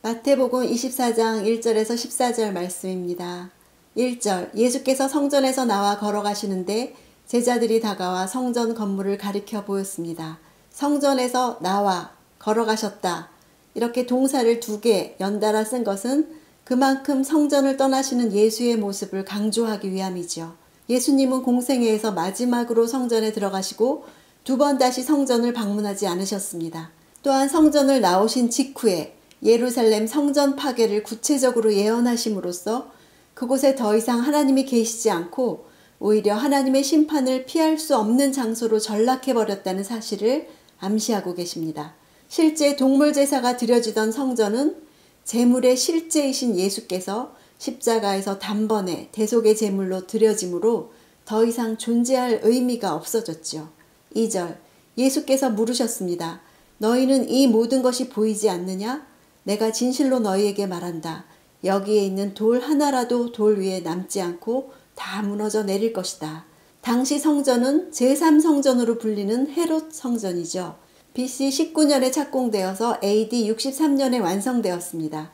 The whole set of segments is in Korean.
마태복음 24장 1절에서 14절 말씀입니다. 1절 예수께서 성전에서 나와 걸어가시는데 제자들이 다가와 성전 건물을 가리켜 보였습니다. 성전에서 나와 걸어가셨다. 이렇게 동사를 2개 연달아 쓴 것은 그만큼 성전을 떠나시는 예수의 모습을 강조하기 위함이죠. 예수님은 공생애에서 마지막으로 성전에 들어가시고 2번 다시 성전을 방문하지 않으셨습니다. 또한 성전을 나오신 직후에 예루살렘 성전 파괴를 구체적으로 예언하심으로써 그곳에 더 이상 하나님이 계시지 않고 오히려 하나님의 심판을 피할 수 없는 장소로 전락해버렸다는 사실을 암시하고 계십니다. 실제 동물 제사가 드려지던 성전은 제물의 실제이신 예수께서 십자가에서 단번에 대속의 제물로 드려짐으로 더 이상 존재할 의미가 없어졌죠. 2절 예수께서 물으셨습니다. 너희는 이 모든 것이 보이지 않느냐? 내가 진실로 너희에게 말한다. 여기에 있는 돌 하나라도 돌 위에 남지 않고 다 무너져 내릴 것이다. 당시 성전은 제3성전으로 불리는 헤롯 성전이죠. BC 19년에 착공되어서 AD 63년에 완성되었습니다.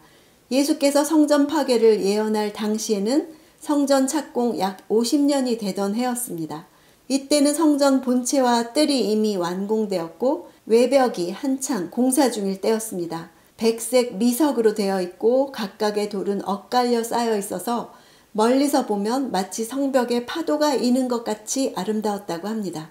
예수께서 성전 파괴를 예언할 당시에는 성전 착공 약 50년이 되던 해였습니다. 이때는 성전 본체와 뜰이 이미 완공되었고 외벽이 한창 공사 중일 때였습니다. 백색 미석으로 되어 있고 각각의 돌은 엇갈려 쌓여 있어서 멀리서 보면 마치 성벽에 파도가 이는 것 같이 아름다웠다고 합니다.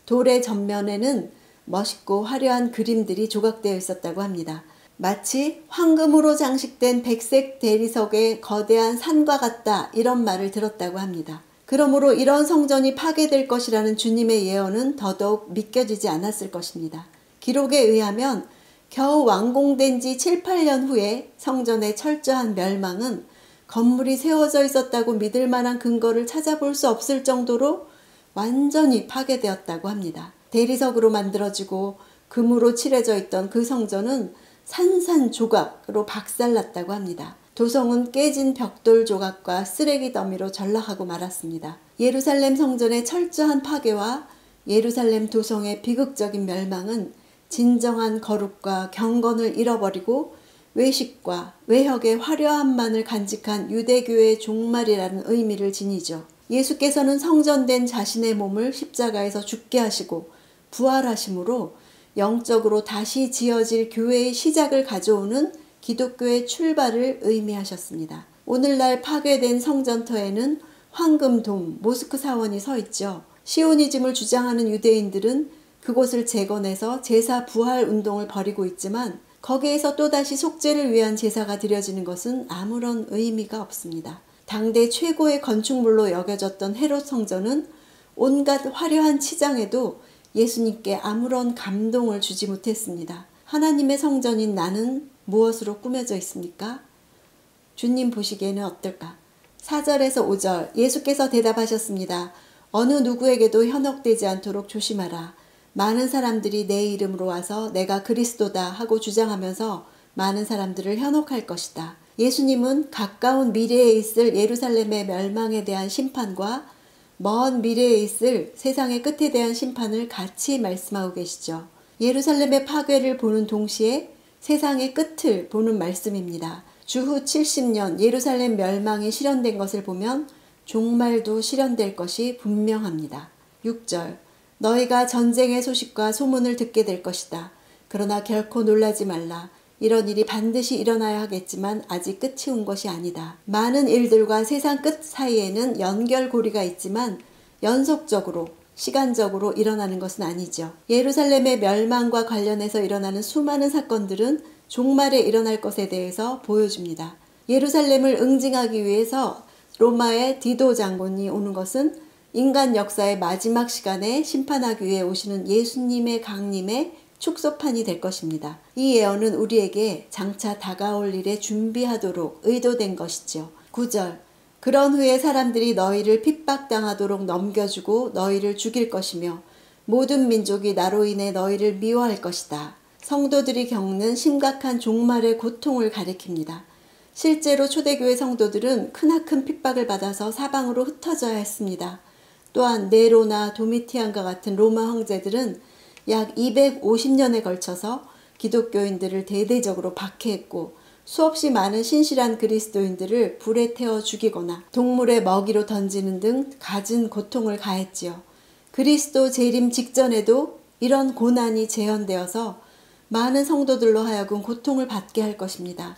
돌의 전면에는 멋있고 화려한 그림들이 조각되어 있었다고 합니다. 마치 황금으로 장식된 백색 대리석의 거대한 산과 같다 이런 말을 들었다고 합니다. 그러므로 이런 성전이 파괴될 것이라는 주님의 예언은 더더욱 믿겨지지 않았을 것입니다. 기록에 의하면 겨우 완공된 지 7, 8년 후에 성전의 철저한 멸망은 건물이 세워져 있었다고 믿을 만한 근거를 찾아볼 수 없을 정도로 완전히 파괴되었다고 합니다. 대리석으로 만들어지고 금으로 칠해져 있던 그 성전은 산산조각으로 박살났다고 합니다. 도성은 깨진 벽돌 조각과 쓰레기 더미로 전락하고 말았습니다. 예루살렘 성전의 철저한 파괴와 예루살렘 도성의 비극적인 멸망은 진정한 거룩과 경건을 잃어버리고 외식과 외혁의 화려함만을 간직한 유대교의 종말이라는 의미를 지니죠. 예수께서는 성전된 자신의 몸을 십자가에서 죽게 하시고 부활하심으로 영적으로 다시 지어질 교회의 시작을 가져오는 기독교의 출발을 의미하셨습니다. 오늘날 파괴된 성전터에는 황금돔, 모스크 사원이 서 있죠. 시오니즘을 주장하는 유대인들은 그곳을 재건해서 제사 부활 운동을 벌이고 있지만 거기에서 또다시 속죄를 위한 제사가 드려지는 것은 아무런 의미가 없습니다. 당대 최고의 건축물로 여겨졌던 헤롯 성전은 온갖 화려한 치장에도 예수님께 아무런 감동을 주지 못했습니다. 하나님의 성전인 나는 무엇으로 꾸며져 있습니까? 주님 보시기에는 어떨까? 4절에서 5절 예수께서 대답하셨습니다. 어느 누구에게도 현혹되지 않도록 조심하라. 많은 사람들이 내 이름으로 와서 내가 그리스도다 하고 주장하면서 많은 사람들을 현혹할 것이다. 예수님은 가까운 미래에 있을 예루살렘의 멸망에 대한 심판과 먼 미래에 있을 세상의 끝에 대한 심판을 같이 말씀하고 계시죠. 예루살렘의 파괴를 보는 동시에 세상의 끝을 보는 말씀입니다. 주후 70년 예루살렘 멸망이 실현된 것을 보면 종말도 실현될 것이 분명합니다. 6절 너희가 전쟁의 소식과 소문을 듣게 될 것이다. 그러나 결코 놀라지 말라. 이런 일이 반드시 일어나야 하겠지만 아직 끝이 온 것이 아니다. 많은 일들과 세상 끝 사이에는 연결고리가 있지만 연속적으로 시간적으로 일어나는 것은 아니죠. 예루살렘의 멸망과 관련해서 일어나는 수많은 사건들은 종말에 일어날 것에 대해서 보여줍니다. 예루살렘을 응징하기 위해서 로마의 디도 장군이 오는 것은 인간 역사의 마지막 시간에 심판하기 위해 오시는 예수님의 강림의 축소판이 될 것입니다. 이 예언은 우리에게 장차 다가올 일에 준비하도록 의도된 것이죠. 9절 그런 후에 사람들이 너희를 핍박당하도록 넘겨주고 너희를 죽일 것이며 모든 민족이 나로 인해 너희를 미워할 것이다. 성도들이 겪는 심각한 종말의 고통을 가리킵니다. 실제로 초대교회 성도들은 크나큰 핍박을 받아서 사방으로 흩어져야 했습니다. 또한 네로나 도미티안과 같은 로마 황제들은 약 250년에 걸쳐서 기독교인들을 대대적으로 박해했고 수없이 많은 신실한 그리스도인들을 불에 태워 죽이거나 동물의 먹이로 던지는 등 갖은 고통을 가했지요. 그리스도 재림 직전에도 이런 고난이 재현되어서 많은 성도들로 하여금 고통을 받게 할 것입니다.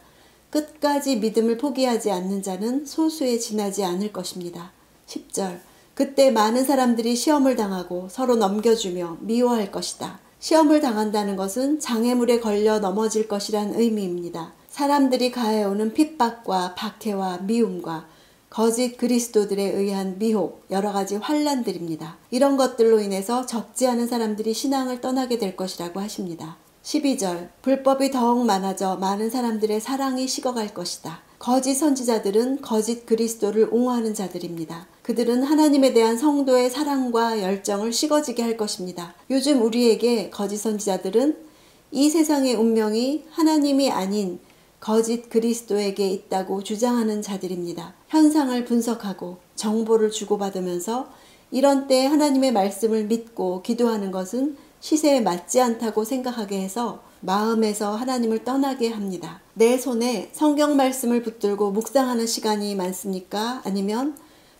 끝까지 믿음을 포기하지 않는 자는 소수에 지나지 않을 것입니다. 10절 그때 많은 사람들이 시험을 당하고 서로 넘겨주며 미워할 것이다. 시험을 당한다는 것은 장애물에 걸려 넘어질 것이란 의미입니다. 사람들이 가해오는 핍박과 박해와 미움과 거짓 그리스도들에 의한 미혹, 여러 가지 환난들입니다. 이런 것들로 인해서 적지 않은 사람들이 신앙을 떠나게 될 것이라고 하십니다. 12절 불법이 더욱 많아져 많은 사람들의 사랑이 식어갈 것이다. 거짓 선지자들은 거짓 그리스도를 옹호하는 자들입니다. 그들은 하나님에 대한 성도의 사랑과 열정을 식어지게 할 것입니다. 요즘 우리에게 거짓 선지자들은 이 세상의 운명이 하나님이 아닌 거짓 그리스도에게 있다고 주장하는 자들입니다. 현상을 분석하고 정보를 주고받으면서 이런 때 하나님의 말씀을 믿고 기도하는 것은 시세에 맞지 않다고 생각하게 해서 마음에서 하나님을 떠나게 합니다. 내 손에 성경 말씀을 붙들고 묵상하는 시간이 많습니까? 아니면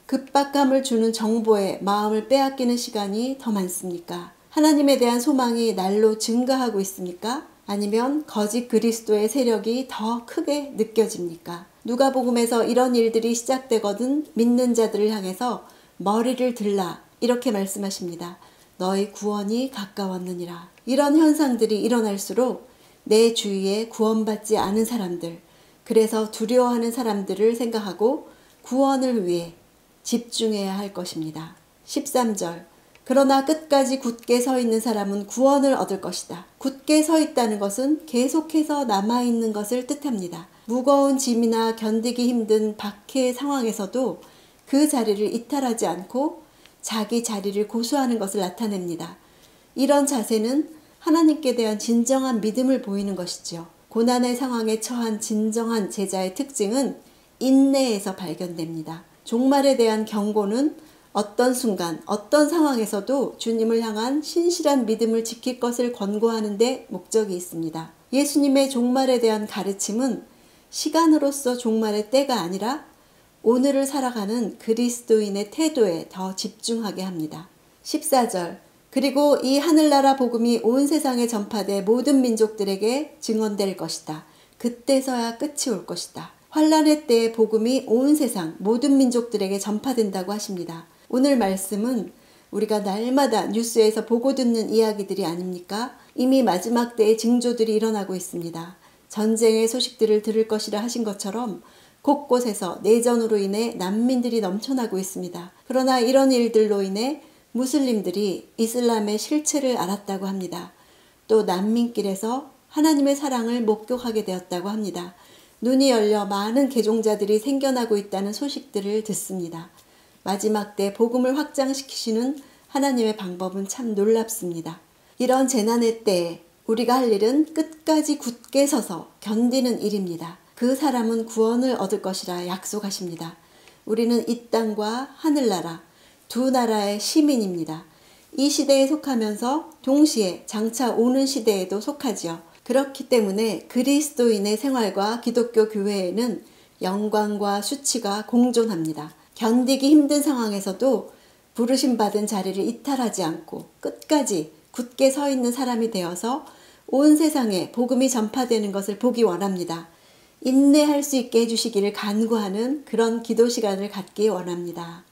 급박함을 주는 정보에 마음을 빼앗기는 시간이 더 많습니까? 하나님에 대한 소망이 날로 증가하고 있습니까? 아니면 거짓 그리스도의 세력이 더 크게 느껴집니까? 누가복음에서 이런 일들이 시작되거든 믿는 자들을 향해서 머리를 들라 이렇게 말씀하십니다. 너희 구원이 가까웠느니라. 이런 현상들이 일어날수록 내 주위에 구원받지 않은 사람들, 그래서 두려워하는 사람들을 생각하고 구원을 위해 집중해야 할 것입니다. 13절 그러나 끝까지 굳게 서 있는 사람은 구원을 얻을 것이다. 굳게 서 있다는 것은 계속해서 남아있는 것을 뜻합니다. 무거운 짐이나 견디기 힘든 박해 상황에서도 그 자리를 이탈하지 않고 자기 자리를 고수하는 것을 나타냅니다. 이런 자세는 하나님께 대한 진정한 믿음을 보이는 것이죠. 고난의 상황에 처한 진정한 제자의 특징은 인내에서 발견됩니다. 종말에 대한 경고는 어떤 순간, 어떤 상황에서도 주님을 향한 신실한 믿음을 지킬 것을 권고하는 데 목적이 있습니다. 예수님의 종말에 대한 가르침은 시간으로서 종말의 때가 아니라 오늘을 살아가는 그리스도인의 태도에 더 집중하게 합니다. 14절 그리고 이 하늘나라 복음이 온 세상에 전파돼 모든 민족들에게 증언될 것이다. 그때서야 끝이 올 것이다. 환란의 때에 복음이 온 세상 모든 민족들에게 전파된다고 하십니다. 오늘 말씀은 우리가 날마다 뉴스에서 보고 듣는 이야기들이 아닙니까? 이미 마지막 때의 징조들이 일어나고 있습니다. 전쟁의 소식들을 들을 것이라 하신 것처럼 곳곳에서 내전으로 인해 난민들이 넘쳐나고 있습니다. 그러나 이런 일들로 인해 무슬림들이 이슬람의 실체를 알았다고 합니다. 또 난민길에서 하나님의 사랑을 목격하게 되었다고 합니다. 눈이 열려 많은 개종자들이 생겨나고 있다는 소식들을 듣습니다. 마지막 때 복음을 확장시키시는 하나님의 방법은 참 놀랍습니다. 이런 재난의 때에 우리가 할 일은 끝까지 굳게 서서 견디는 일입니다. 그 사람은 구원을 얻을 것이라 약속하십니다. 우리는 이 땅과 하늘나라 두 나라의 시민입니다. 이 시대에 속하면서 동시에 장차 오는 시대에도 속하지요. 그렇기 때문에 그리스도인의 생활과 기독교 교회에는 영광과 수치가 공존합니다. 견디기 힘든 상황에서도 부르심받은 자리를 이탈하지 않고 끝까지 굳게 서 있는 사람이 되어서 온 세상에 복음이 전파되는 것을 보기 원합니다. 인내할 수 있게 해주시기를 간구하는 그런 기도 시간을 갖기 원합니다.